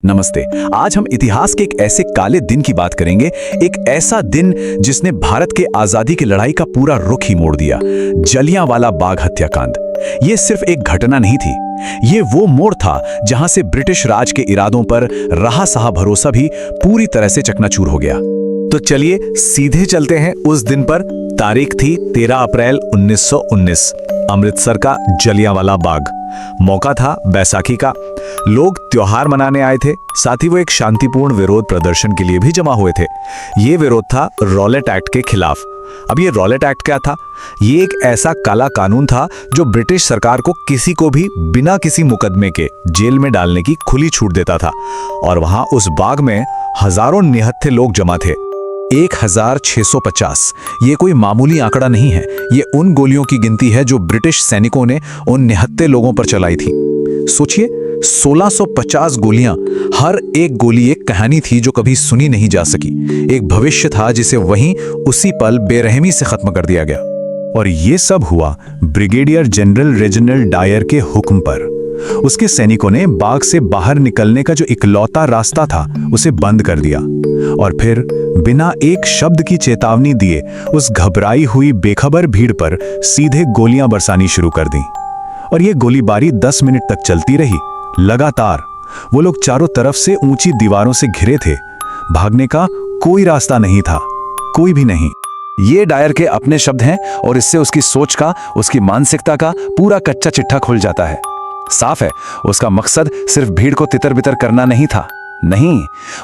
नमस्ते। आज हम इतिहास के एक ऐसे काले दिन की बात करेंगे, एक ऐसा दिन जिसने भारत के आजादी की लड़ाई का पूरा रुख ही मोड़ दिया। जलियांवाला बाग हत्याकांड। ये सिर्फ एक घटना नहीं थी, ये वो मोड़ था जहां से ब्रिटिश राज के इरादों पर रहा सहा भरोसा भी पूरी तरह से चकनाचूर हो गया। तो चलिए सीधे चलते हैं उस दिन पर। तारीख थी 13 अप्रैल 1919, अमृतसर का जलियांवाला बाग। मौका था बैसाखी का। लोग त्योहार मनाने आए थे, साथ ही वो एक शांतिपूर्ण विरोध प्रदर्शन के लिए भी जमा हुए थे। ये विरोध था रॉलेट एक्ट के खिलाफ। अब ये रॉलेट एक्ट क्या था? ये एक ऐसा काला कानून था जो ब्रिटिश सरकार को किसी को भी बिना किसी मुकदमे के जेल में डालने की खुली छूट देता था। और वहां उस बाग में हजारों निहत्थे लोग जमा थे। 1650। ये कोई मामूली आंकड़ा नहीं है, ये उन गोलियों की गिनती है जो ब्रिटिश सैनिकों ने उन निहत्थे लोगों पर चलाई थी। सोचिए, 1650 गोलियां। हर एक गोली एक कहानी थी जो कभी सुनी नहीं जा सकी, एक भविष्य था जिसे वहीं उसी पल बेरहमी से खत्म कर दिया गया। और ये सब हुआ ब्रिगेडियर जनरल रेजिनाल्ड डायर के हुक्म पर। उसके सैनिकों ने बाग से बाहर निकलने का जो इकलौता रास्ता था उसे बंद कर दिया और फिर बिना एक शब्द की चेतावनी दिए उस घबराई हुई बेखबर भीड़ पर सीधे गोलियां बरसानी शुरू कर दी। और ये गोलीबारी 10 मिनट तक चलती रही, लगातार। वो लोग चारों तरफ से ऊंची दीवारों से घिरे थे, भागने का कोई रास्ता नहीं था, कोई भी नहीं। ये डायर के अपने शब्द हैं और इससे उसकी सोच का, उसकी मानसिकता का पूरा कच्चा चिट्ठा खुल जाता है। साफ है, उसका मकसद सिर्फ भीड़ को तितर बितर करना नहीं था। नहीं,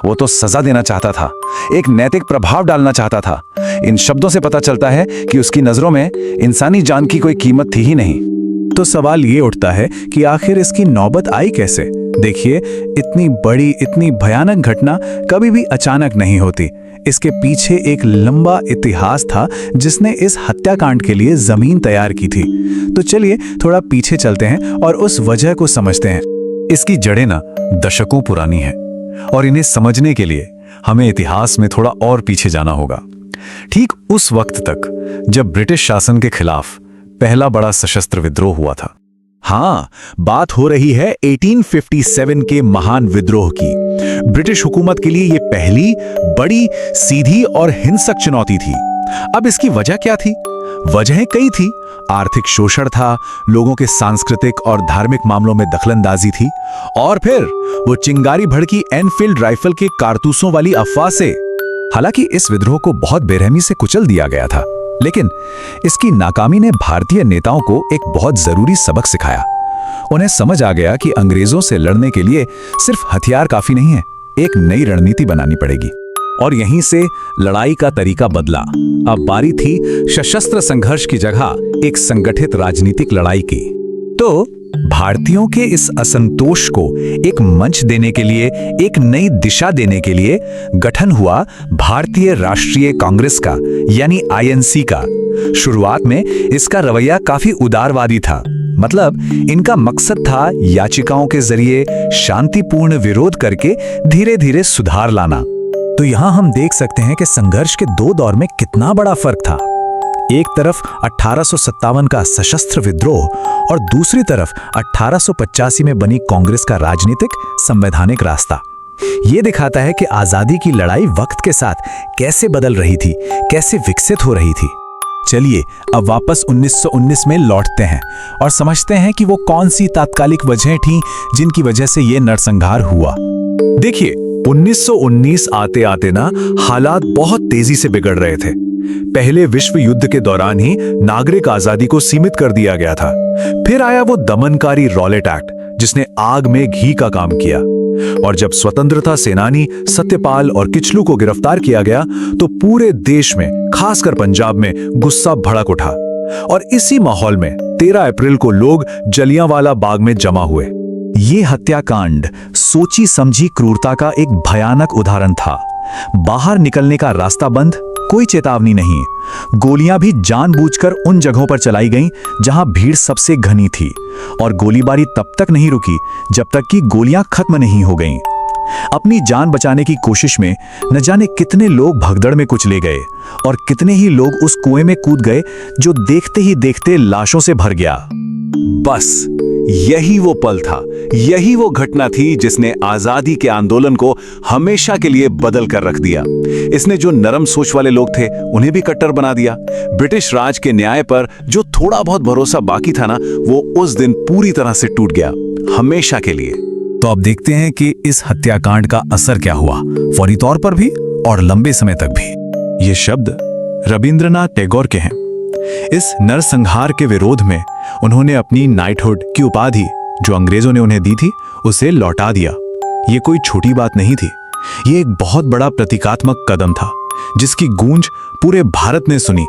वो तो सजा देना चाहता था, एक नैतिक प्रभाव डालना चाहता था। इन शब्दों से पता चलता है कि उसकी नजरों में इंसानी जान की कोई कीमत थी ही नहीं। तो सवाल ये उठता है कि आखिर इसकी नौबत आई कैसे? देखिए, इतनी बड़ी, इतनी भयानक घटना कभी भी अचानक नहीं होती। इसके पीछे एक लंबा इतिहास था जिसने इस हत्याकांड के लिए जमीन तैयार की थी। तो चलिए थोड़ा पीछे चलते हैं और उस वजह को समझते हैं। इसकी जड़ें ना दशकों पुरानी हैं और इन्हें समझने के लिए हमें इतिहास में थोड़ा और पीछे जाना होगा। ठीक उस वक्त तक जब ब्रिटिश शासन के खिलाफ पहला बड़ा सशस्त्र विद्रोह हुआ था। हाँ, बात हो रही है 1857 के महान विद्रोह की। ब्रिटिश हुकूमत के लिए यह पहली बड़ी, सीधी और हिंसक चुनौती थी। अब इसकी वजह क्या थी? वजहें कई थी। आर्थिक शोषण था, लोगों के सांस्कृतिक और धार्मिक मामलों में दखलंदाजी थी, और फिर वो चिंगारी भड़की एनफील्ड राइफल के कारतूसों वाली अफवाह से। हालांकि इस विद्रोह को बहुत बेरहमी से कुचल दिया गया था, लेकिन इसकी नाकामी ने भारतीय नेताओं को एक बहुत जरूरी सबक सिखाया। उन्हें समझ आ गया कि अंग्रेजों से लड़ने के लिए सिर्फ हथियार काफी नहीं है, एक नई रणनीति बनानी पड़ेगी। और यहीं से लड़ाई का तरीका बदला। अब बारी थी सशस्त्र संघर्ष की जगह एक संगठित राजनीतिक लड़ाई की। तो भारतीयों के इस असंतोष को एक मंच देने के लिए, एक नई दिशा देने के लिए गठन हुआ भारतीय राष्ट्रीय कांग्रेस का, यानी आईएनसी का। शुरुआत में इसका रवैया काफी उदारवादी था। मतलब इनका मकसद था याचिकाओं के जरिए शांतिपूर्ण विरोध करके धीरे धीरे सुधार लाना। तो यहां हम देख सकते हैं कि संघर्ष के दो दौर में कितना बड़ा फर्क था। एक तरफ 1857 का सशस्त्र विद्रोह और दूसरी तरफ 1885 में बनी कांग्रेस का राजनीतिक संवैधानिक रास्ता। यह दिखाता है कि आजादी की लड़ाई वक्त के साथ कैसे बदल रही थी, कैसे विकसित हो रही थी। चलिए अब वापस 1919 में लौटते हैं और समझते हैं कि वो कौन सी तात्कालिक वजहें थीं जिनकी वजह से ये नरसंहार हुआ। देखिए, 1919 आते आते ना हालात बहुत तेजी से बिगड़ रहे थे। पहले विश्व युद्ध के दौरान ही नागरिक आजादी को सीमित कर दिया गया था। फिर आया वो दमनकारी रॉलेट एक्ट जिसने आग में घी का काम किया। और जब स्वतंत्रता सेनानी सत्यपाल और किचलू को गिरफ्तार किया गया तो पूरे देश में, खासकर पंजाब में, गुस्सा भड़क उठा। और इसी माहौल में 13 अप्रैल को लोग जलियांवाला बाग में जमा हुए। ये हत्याकांड सोची समझी क्रूरता का एक भयानक उदाहरण था। बाहर निकलने का रास्ता बंद, कोई चेतावनी नहीं। गोलियां भी जानबूझकर उन जगहों पर चलाई गईं जहां भीड़ सबसे घनी थी। और गोलीबारी तब तक नहीं रुकी जब तक कि गोलियां खत्म नहीं हो गईं। अपनी जान बचाने की कोशिश में न जाने कितने लोग भगदड़ में कुचले गए और कितने ही लोग उस कुएं में कूद गए जो देखते ही देखते लाशों से भर गया। बस यही वो पल था, यही वो घटना थी जिसने आजादी के आंदोलन को हमेशा के लिए बदल कर रख दिया। इसने जो नरम सोच वाले लोग थे उन्हें भी कट्टर बना दिया। ब्रिटिश राज के न्याय पर जो थोड़ा बहुत भरोसा बाकी था ना, वो उस दिन पूरी तरह से टूट गया, हमेशा के लिए। तो अब देखते हैं कि इस हत्याकांड का असर क्या हुआ, फौरी तौर पर भी और लंबे समय तक भी। ये शब्द रविंद्रनाथ टैगोर के हैं। इस नरसंहार के विरोध में उन्होंने अपनी नाइटहुड की उपाधि जो अंग्रेजों ने उन्हें दी थी उसे लौटा दिया। ये कोई छोटी बात नहीं थी, ये एक बहुत बड़ा प्रतीकात्मक कदम था जिसकी गूंज पूरे भारत ने सुनी।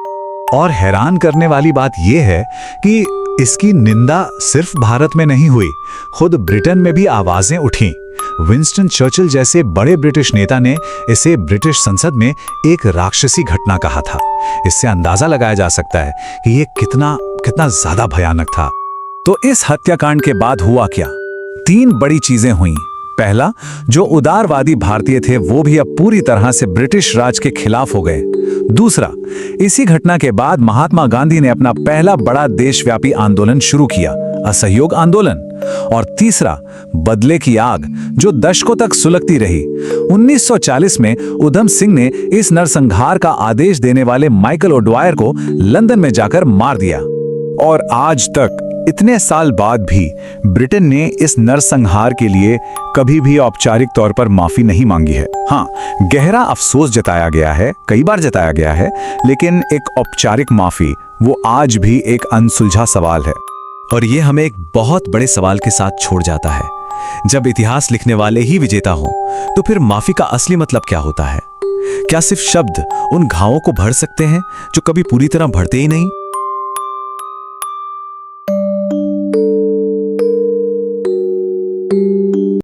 और हैरान करने वाली बात यह है कि इसकी निंदा सिर्फ भारत में नहीं हुई, खुद ब्रिटेन में भी आवाजें उठी। विंस्टन चर्चिल जैसे बड़े ब्रिटिश नेता ने इसे ब्रिटिश संसद में एक राक्षसी घटना कहा था। इससे अंदाजा लगाया जा सकता है कि ये कितना ज्यादा भयानक था। तो इस हत्याकांड के बाद हुआ क्या? 3 बड़ी चीजें हुईं। पहला, जो उदारवादी भारतीय थे वो भी अब पूरी तरह से ब्रिटिश राज के खिलाफ हो गए। दूसरा, इसी घटना के बाद महात्मा गांधी ने अपना पहला बड़ा देशव्यापी आंदोलन शुरू किया, असहयोग आंदोलन। और तीसरा, बदले की आग जो दशकों तक सुलगती रही। 1940 में उधम सिंह ने इस नरसंहार का आदेश देने वाले माइकल ओडवायर को लंदन में जाकर मार दिया। और आज तक इतने साल बाद भी ब्रिटेन ने इस नरसंहार के लिए कभी भी औपचारिक तौर पर माफी नहीं मांगी है। हाँ, गहरा अफसोस जताया गया है, कई बार जताया गया है, लेकिन एक औपचारिक माफी वो आज भी एक अनसुलझा सवाल है। और ये हमें एक बहुत बड़े सवाल के साथ छोड़ जाता है। जब इतिहास लिखने वाले ही विजेता हो, तो फिर माफी का असली मतलब क्या होता है? क्या सिर्फ शब्द उन घावों को भर सकते हैं जो कभी पूरी तरह भरते ही नहीं?